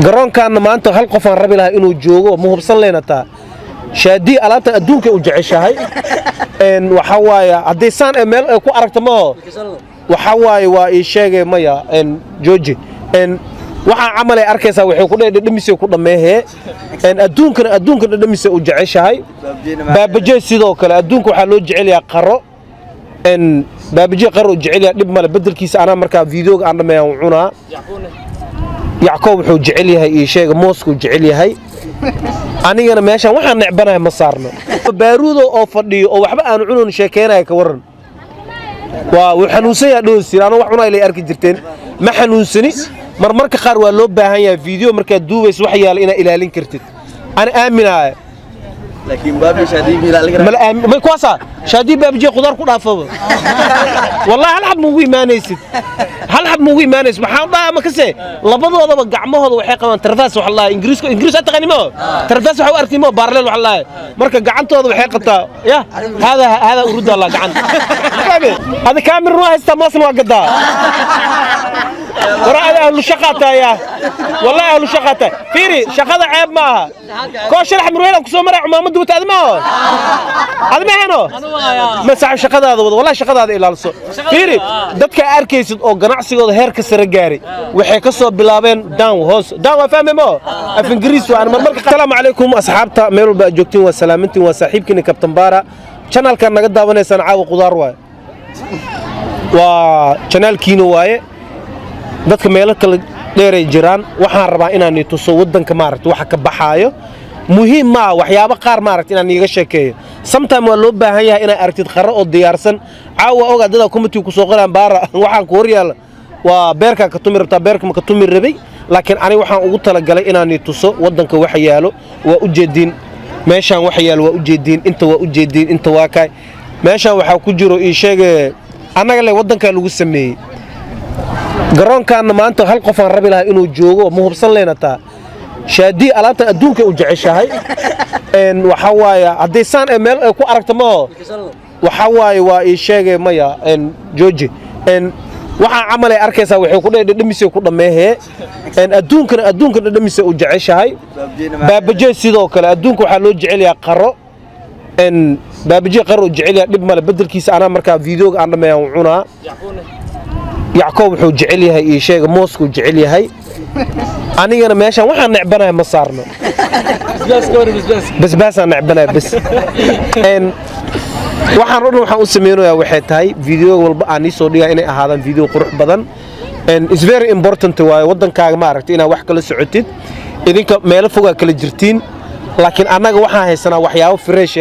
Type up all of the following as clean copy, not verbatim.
garoonkaana maanta hal qof aan rabi lahaa inuu joogo ma hubsan leenataa shaadii alaabta adduunka u jeceshahay waxa waaye haddii saan meel ay ku aragto ma waxa waaye waa ii sheegay maya jooji waxaan camal ay arkaysaa waxay ku dhadhamisay ku dhameeyay adduunkana dhadhamisay u jeceshahay baabaje sidoo kale adduunka waxa loo jecel yahay qaro baabaje qaro jecel yahay dib male bedelkiisa ana marka videoga aan dhameeyay cunaa يعقوب wuxuu jecel yahay ii sheega moosku jecel yahay anigana meeshan waxaan necbanahay ma saarno baaruudo oo fadhiyo oo waxba aan cunin sheekeenay ka waran waa xanuunsan yahay dhoosir ana wax cunay lay arki jirteen ma xanuunsani marmarka qaar waa loo baahan yahay video marka duubays wax yaal ina ilaalin kartid ana aaminahay لكن بابي شادي بيلا لك ما كواسا شادي بابي جي خضار كل عفوا والله هل حد موي ما نيسد هل حد موي ما نيس محاول ما كسي لبضوا هذا بقعمه هذا وحقا من ترفاس والله إنجليز أتغني ما ترفاس وحو أرتي ما بارلل والله مركا قعنته هذا وحقا يا هذا أرد الله قعن هذا كامل روح استماس ما قدا ورأي أهل شقاته يا والله أهل شقاته فيري شقاته عيب معها كوش رح مروينا كسو مرع عمامد دوت هذا ما هذا ما هنا ما صعب شقاته هذا والله شقاته هذا إلا لصو فيري دتك أركيسد أو قناعسي هذا هيرك السرقاري وحي كسو بلابين داون هوس داون فاهمي ما في إنجليز وأنا مرمرك السلام عليكم أصحابتا ميرو بأجوكتين وسلامتين وصاحبكين كابتن بارا channel كان نقد داوني سنعاو قدار واي channel كينو واي dadka meel kala dheeray jiraan waxaan rabaa inaan tuso wadanka maaragtay waxa ka baxaayo muhiim ma waxyaabo qaar maaragtay inaan iga sheekeeyo sometimes waa loo baahan yahay inaan aragtid qaro oo diyaarsan caawa ogaadada committee ku soo qoraan baara waxaan ku horyaal waa beerka ka tumir rabtaa beerka ma ka tumir rabay laakiin ani waxaan ugu talagalay inaan tuso wadanka waxa yaalo waa u jeedin meeshan waxa yaalo waa u jeedin inta waa u jeedin inta waa kay meeshan waxa ku jiro ii sheegay anaga le wadanka lagu sameeyay garoonkaana maanta hal qof aan rabi lahaa inuu joogo ma hubsan leenataa shaadii alaabta adduunka u jeceshahay waxa waaye haddii saan meel ay ku aragto ma waxa waaye waa ii sheegay maya jooji waxaan camal ay arkaysaa waxay ku dhadhamisay ku dhameeyay adduunkana dhadhamisay u jeceshahay baabaje sidoo kale adduunka waxa loo jecel yahay qaro baabaje qaro jecel yahay dib male bedelkiisa ana marka videoga aan dhameeyay cunaa يعقوب wuxuu jecel yahay ii sheega moosku jecel yahay anigana meeshan waxaan necbanahay ma saarno bas aan necbanahay bas waxaan u sameeynayaa waxay tahay video walba aan soo dhigaa inay ahaadaan video qurux badan is very important waaye wadankaaga ma aragtay inaad wax kala socotid idinka meel fog kala jirtiin laakiin anaga waxaan haysanaa waxyaabo fresh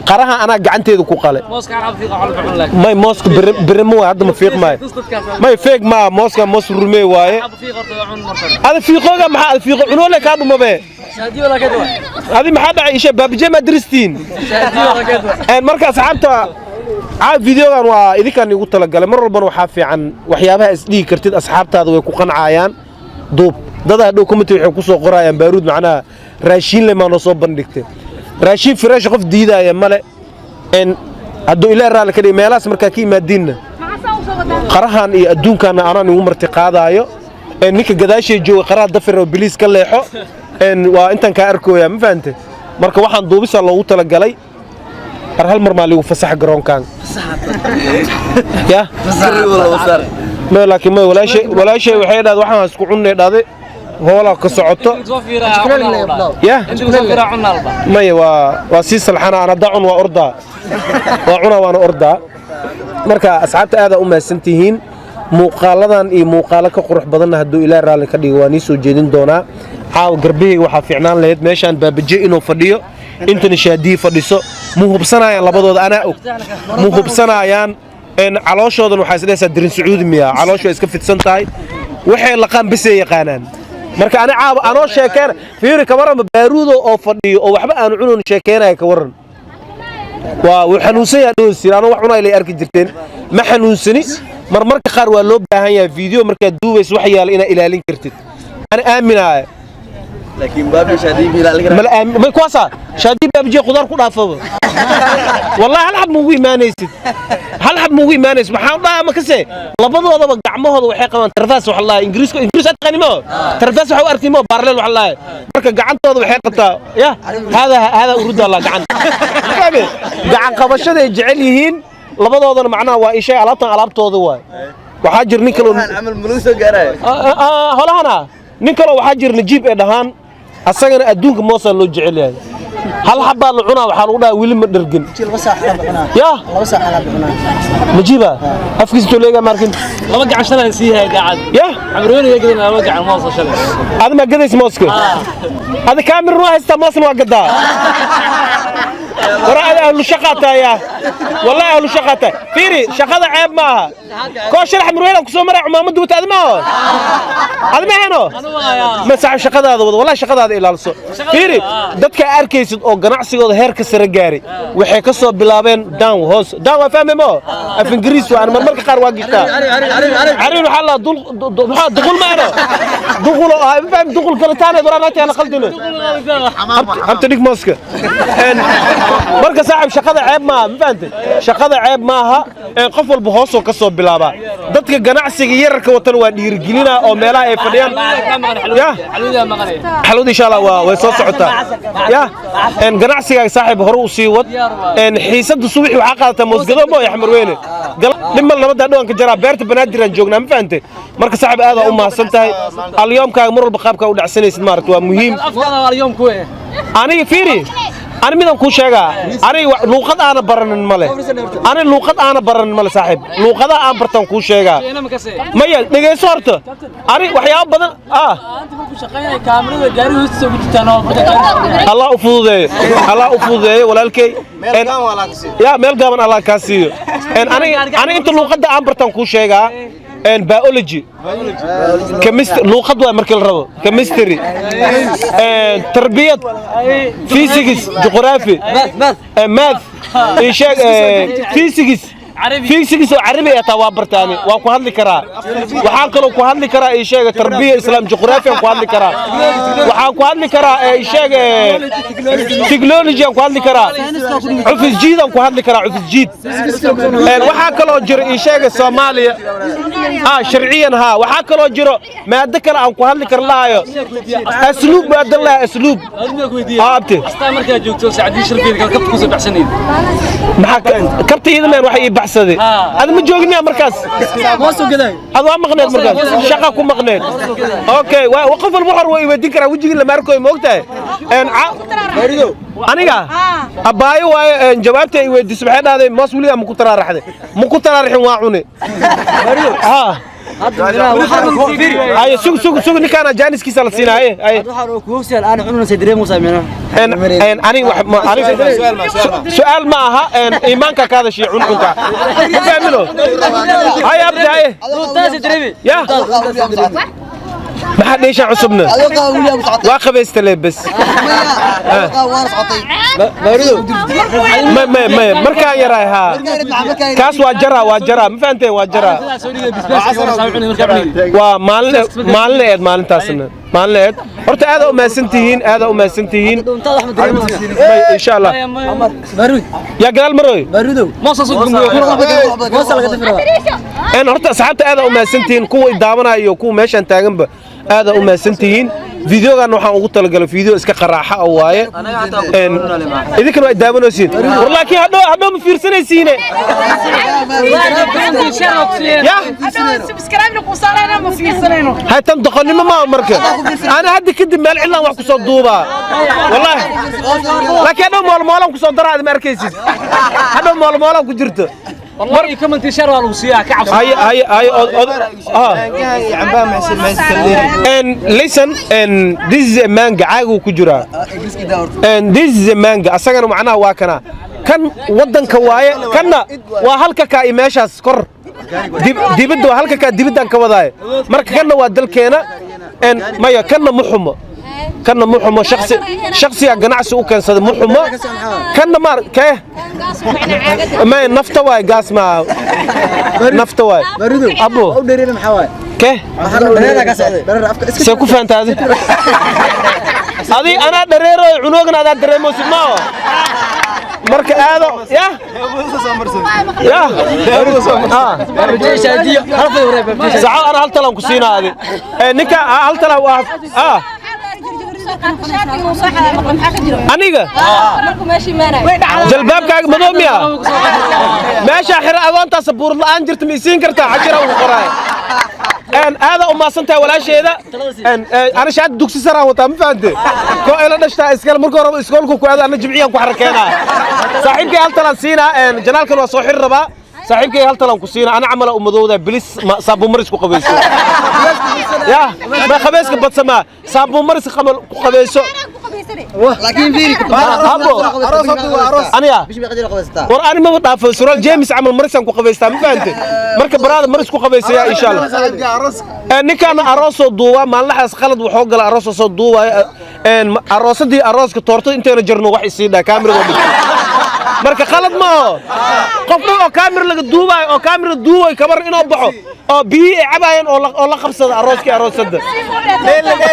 qaraha ana gacanteedu ku qale mooska arab fiiqa xol bixin laak may mooska birimo hadda ma fiiq may feeg ma mooska moos rumee waaye hada fiiqoga maxaa fiiqo cunoole ka dhumabe shaadi wala ka duwa hadi maxaa dhacay isha baabje madristiin shaadi wala ka duwa marka asxaabta videogan waa idinkan igu tala galay mar walba waxa fiican waxyaabaha isdhigi kartid asxaabtaada way ku qancayaan duub dada hadhow committee waxay ku soo qorayaan baaruud macnaa raashin le ma noo soo bandhigtay raashin fresh qof diidaya male haduu ilaa raali ka dhig meelaas markaa ka yimaadiinna qarahan iyo adduunkaana anaan ugu marti qaadaayo ninka gadaashay jooga qaraha dafir oo biliis ka leexo waa intaan ka arkooyaa ma fahamtay marka waxaan duubisa loogu talagalay hal mar ma ligu fasax garoonkan ya ma laakiin ma walaashay waxay dhaad waxaan isku cunnay dhaaday هولا كسعته يا ما وسيس الحنا أنا ضعن وأرضى وعنا وأنا أرضى مركا أصحابت هذا سنتين مقالة مقالة قرح بدنا هدو إلى رالي كديواني سجدين دونا حاو قربيه وحافي عنان لهد ماشان بابجي إنه فديو أنت نشادي فديسو مو بسنا يا لبضو أنا مو بسنا يان إن علاشة ذو حاسدة سدرين سعودي ميا علاشة إسكفت سنتاي وحي لقام بس يقانن marka ana caab anoo sheekeen fiiri kabaran baaruudo oo fadhiyo oo waxba aan cunin sheekeenay ka waran waa xanuunsan yahay dhoosir ana wax cunay lay arki jirteen ma xanuunsani marmarka qaar waa loo baahan yahay video marka duubays wax yaal ina ilaalin kartid ana aaminahay لكن بابي شادي بيلا لقرا ما كواسا شادي بابجي خضار كو دافو والله هل حد مو iimaanaysid hal xab muu iimaanays waxaan dhahay ma kase labadoodaba gacmahooda waxay qabaan tarfaas wax la ingiriis taqaanimo tarfaas waxa u artimo parallel wax la marka gacantooda waxay qabtaa ya hada urud Allah gacan gacan qabashada ay jecel yihiin labadoodana macnaha waa ishay alaabtooda waay waxa jir nin kale amal muluso gaaray holahana nin kale waxa jir najiib ee dhahaan asagana adduunka moosa loo jecel yahay hal xabba la cunaa waxa lagu dhahay wili ma dhargin ya laba saac la cunaa najiiba afkiis tooleega markin laba gacan shalay siihay gacad ya amroon iyo gadan laba gacan moosa shalay aad ma gadays mooska aad kaamir waa haysta moosna waa gadaa ورا أهل شقته يا والله أهل شقته فيري شقته عيب معها كوش الحمر وين كسوم مرة عمامة دوت هذا ما هو هذا ما هنا ما صعب شقته هذا والله شقته هذا إلى الصو فيري دتك أركيس أو جناحسي أو هيركس رجاري وحكسوا بلابين داون هوس داون فاهم ما في إنجليز وأنا مرة قار واجيتا عرين وحلا دخول ما هنا دخول فاهم دخول كرتانة براناتي أنا خلدنا هم تديك ماسكة marka saaxib shaqada ceeb ma fahanteen shaqada ceeb maaha ee qof walba hoos oo ka soo bilaaba dadka ganacsiga yararka watan waa dhiirigelina oo meelaha ay fadhiyaan ya xaluud insha Allah way soo socotaa ya in ganacsiga saaxib hore u sii wad in xiisada subaxii waxa qaadata moosgado ma yaxmar weyne dhimal nabada dhowanka jara beerta banaadir aan joognaa ma fahanteen marka saaxib aad u mahadsan tahay alyoomkaaga mar walba qaabka u dhacsanaysid maaragtay waa muhiim afkada alyoomku aniga fiiri أنا ميدان كل شيء أنا لوقت أنا برن الملة أنا لوقت أنا برن الملة صاحب لوقت أنا برتون كل شيء ما يل نيجي صورته أنا وحياة بدن الله أفوضه الله أفوضه ولا الكي يا ميل قامن الله كاسيو أنا أنت لوقت أنا برتون كل شيء ان بيولوجي كيمستري لوقد waa markii la rabo chemistry tarbiyad physics geography math ishaag physics physics oo carabi ah taa waa bartaani waa ku hadli karaa waxaan kale ku hadli karaa ishaag tarbiya islaam geography ku hadli karaa waxaan ku hadli karaa ishaag technology ku hadli karaa xufis jiidan ku hadli karaa xufis jiid waxaa kale oo jira ishaag Soomaaliya شرعيا ها وحاكلو جرو ما ادكل ان كو هادلي كرلاايو اسلوب ما دلاه اسلوب ابتي استا marka joogto saacadii shirkiyada kala kabta ku soo baxsaneed maxaa kabtayda meel waxay baxsaday ad ma joogniya markaas ma soo gaday ad waa maqneed markaas shaqa ku maqneed okay waqaf al-muhar way weydin kara wajiga la markay moogtahay en barido aniga abaayo way jawaabta ay weydiis waxay dhaaday mas waliga ma ku taraaraxday ma ku taraaraxin waa cune barido هاي سوق نكانا جانس كيس على الصين هاي waxaan oo ku hoogsay aan cununa sidree musa meena سؤال معها إيمانك هذا شيء عنك فهمنه هاي أبدا هاي يا ما حد ليش عصبنا واقف يستلبس ما مركان يراها كاس واجرا ما فهمتي واجرا ومال تاسنا مالد horta aad u maasantihiin in sha Allah barud ya gal maroy barudo moosa soo gumbiyo moosa laga dafiro en horta asxaabta aad u maasantihiin kuwa daawanayo kuwa meeshan taaganba aad u maasantihiin فيديوغان waxaan ugu talagalay video iska qaraaxa oo waaye idinkana way daawanaysiin walakin hadoo ma fiirsanaysiin ya subscribe ku saarayna ma fiirsanayno haytan doqonnimo ma marka ana hadda kadib meel cilaan wax ku soo duuba wallahi laakiin hadoo maalmaalan ku soo daraad ma arkaysid hadoo maalmaalan ku jirto والله كم انت شر والوصيه كعب هاي and listen and this is a manga caagu ku jira and this is a manga asagana macnaha waa kana kan wadanka waaye kana waa halka ka meeshaas kor dibadda waa halka ka dibaddan ka wadaay marka kana waa dalkeena and maya kana muxumo كنا محمد شخصي جناعس وكان صد محمد كنا مار كه ما نفتوى قاس ما نفتوى أبو كه سيكون فانت هذا هذه أنا دريرة عنوان هذا درير مسمى مركز هذا يا ساعة أنا هل تلام كسينا هذه نكا هل تلام أنيقة جلباب كاك مدوميا ماشي آخر أوان تصبور الآن جرت ميسين كرتا حجرة وقراي أن هذا أما سنتها ولا شيء ذا أنا شاد دوكسي سرا وتام فهمت كو إلى نشتا إسكال مركو رب إسكالكو كو هذا أنا جمعيا كو حركينا صاحبك هل تلام سينا جنالك الوصوحي الربا صاحبك هل تلام كسينا أنا عمل أمدوده بليس صابو مرس كو قبيسو يا ما خبيسك بتسمع صابو مرس كو قبيسو لكن فيري أروس أنا مش بيقدر قبستا قرآن ما بطاف سورة جيمس عمل مرسان كو قبيستا ما فهمت مركب براد مرس كو قبيسا يا إن شاء الله نكان أروس الضوا ما لحس خلد وحوق الأروس الضوا أروس دي أروس كتورته أنت رجرنا واحد يصير كاميرا مركب خلد ما قفنا أو كاميرا لك الضوا أو كاميرا الضوا كبر إنه بحو أو بي عباين أو لا خبصة أروس كي أروس ده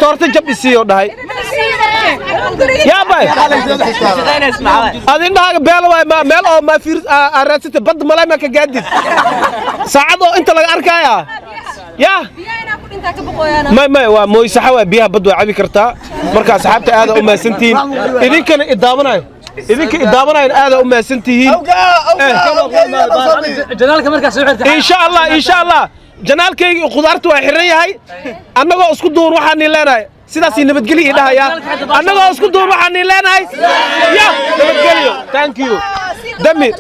تورته جب يصير ده يا باي هذه إنها بيلوا ما ميل أو ما في أراسته بد ملاي ما كجديد ساعده أنت لك أركايا يا ما وموي سحوا بيها بدو عبي كرتا مركز سحبت هذا أم سنتين إذا كان إدامنا هذا أم سنتين جنالك مركز إن شاء الله جنالك خضارته وحرية هاي أنا قا أسكت دور وحني لنا sidaasi nabadgelyo idhahaya annaga isku duub waxaan ileenahay ya nabadgelyo thank you dami